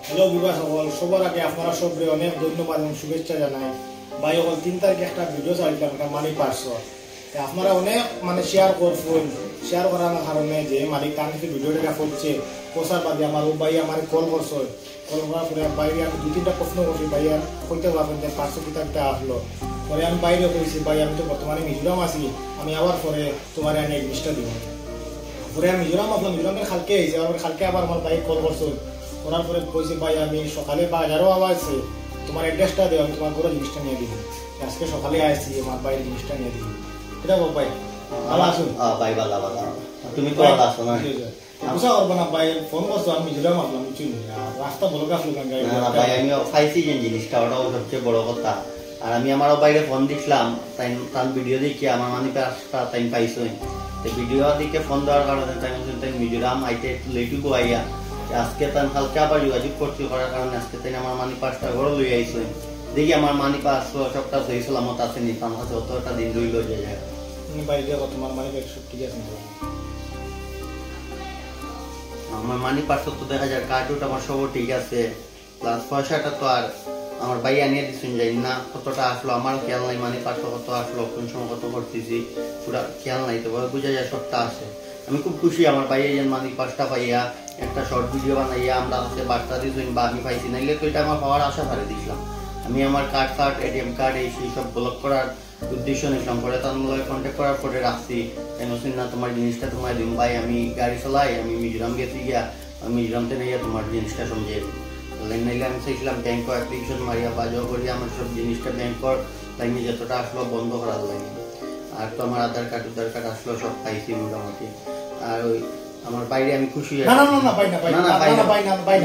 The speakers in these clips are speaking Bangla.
হ্যালো বিবাহ সকল, সবার আগে আপনারা সবরে অনেক ধন্যবাদ এবং শুভেচ্ছা জানাই। ভাই সকল 3 তারিখে একটা ভিডিও ছাড়লাম, একটা মানি পার্সো আপনারা অনেক শেয়ার করছেন। শেয়ার করার কারণে যে মালিক তার থেকে ভিডিওটা করছে পোষার বাদে আমার ও ভাই আমার কল করছে। কল করার পরে বাইরে আমি 2-3টা প্রশ্ন করছি, ভাই আর কইতে পারবেন যে পার্সো কিতাবটা আসলো। পরে আমি বাইরে কইছি, ভাই আমি তো বর্তমানে মিজোরাম আছি, আমি আবার পরে তোমার আমি এই জিনিসটা দিব। পরে আমি মিজোরাম আসলাম, মিজোরামের খালকে আইসি, আবার খালকে আবার আমার ভাই কল করছে। করার পরে কইছে, ভাই আমি সকালে বাজারও আওয়াজছে, তোমার অ্যাড্রেসটা দেও, আমি তোমার ঘরে জিনিসটা নিয়ে দিব। আজকে সকালে আসছি, আমার বাইরে জিনিসটা নিয়ে দিব। এটা বল ভাই, ভালো আছো? ভাই ভালো ভালো। তুমি তো ভালো আছো না? বুঝা পারবো না ভাই, ফোন করছো, আমি মিজোরাম আসলাম, কিছু নেই, রাস্তা বলো আসলো কেন গাড়ি? না ভাই, আমি পাইছি যে জিনিসটা, ওটাও সবচেয়ে বড় কথা। আর আমি আমার বাইরে ফোন দিছিলাম, তাই তার ভিডিও দেখি আমার মানি পার্সটা তাই পাইছো। ভিডিও দিকে ফোন দেওয়ার কারণে তাই মিজোরাম আইতে একটু লেটু আইয়া আজকে তাই কালকে আবার যোগাযোগ করতে করার কারণে আজকে তাই আমার মানি পার্সটা ঘরে লই আইসো। দেখি আমার মানি পার্স সবটা সহি সালামত আছে নি, তার কাছে অতটা দিন রইল যে যায়। ভাই দেখো তোমার মানি ব্যাগ সব ঠিক আছে? আমার মানি পার্স তো দেখা যায়, কার্ডটা আমার সব ঠিক আছে, প্লাস পয়সাটা তো আর আমার ভাই আনিয়ে দিচ্ছেন যাই না, কতটা আসলো আমার খেয়াল নাই। মানি পার্স কত আসলো, কোন সময় কত করতেছি পুরা খেয়াল নাই, তো বুঝা যায় সবটা আছে। আমি খুব খুশি আমার ভাই এই মানি পার্সটা পাইয়া একটা শর্ট ভিডিও বানাইয়া আমরা কাছে বার্তা দিয়েছেন বা আমি পাইছি, নাইলে তো এটা আমার পাওয়ার আশা করে দিছিলাম। আমি আমার কার্ড এটিএম কার্ড এই সেই সব ব্লক করার উদ্দেশ্য নিলাম, পরে তার মূল্য কন্ট্যাক্ট করার পরে রাখছি না তোমার জিনিসটা তোমার দিন। ভাই আমি গাড়ি চালাই, আমি মিজোরাম গেছি গিয়া, আমি মিজোরামতে নিয়ে তোমার জিনিসটা সমঝে নাইলে আমি চাইছিলাম ব্যাংক অ্যাপ্লিকেশন মারিয়া বাজাও করি আমার সব জিনিসটা ব্যাংকর লাইনে যতটা আসলো বন্ধ করার লাগে। আর তো আমার আধার কার্ড আসলো, সব পাইছি মোটামুটি। আর ওই আমার বাইরে আমি খুশি। না না না ভাই, না ভাই, না না ভাই, না ভাই,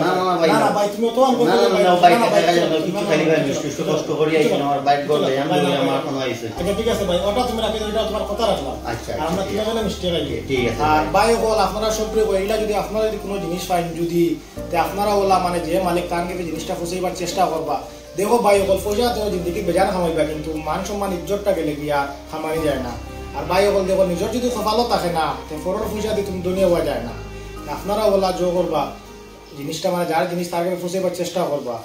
না ভাই, তুমি তো অল্প না না না ভাই, দেখা যায় কিছু খালি ভাই মিষ্টি কষ্ট করি আইছি আমার বাইক গলে আমি আমার কোনো আইছে। আচ্ছা ঠিক আছে ভাই, ওটা তুমি রাখি, এটা তোমার কথা রাখলাম। আচ্ছা আর আমরা তিনজনে মিষ্টি খাই, ঠিক আছে। আর ভাই বল আপনারা সবরে কইলা যদি আপনারা যদি কোনো জিনিস পাইন যদি তে আপনারা ওলা যে মালিক তানকে জিনিসটা ফসাইবার চেষ্টা করবা। দেখো ভাই বল পয়সা তো জিন্দেগি বেজান খামাইবা, কিন্তু মান সম্মান ইজ্জতটা গেলে গিয়া খামানি যায় না। আর ভাই বল দেখো নিজের যদি কপালত থাকে না, তে ফরর পয়সা দিয়ে তুমি দুনিয়া হওয়া যায় না। আপনারা ওলা জো করবা জিনিসটা যার জিনিস তাকে ফসাইবার চেষ্টা করবা।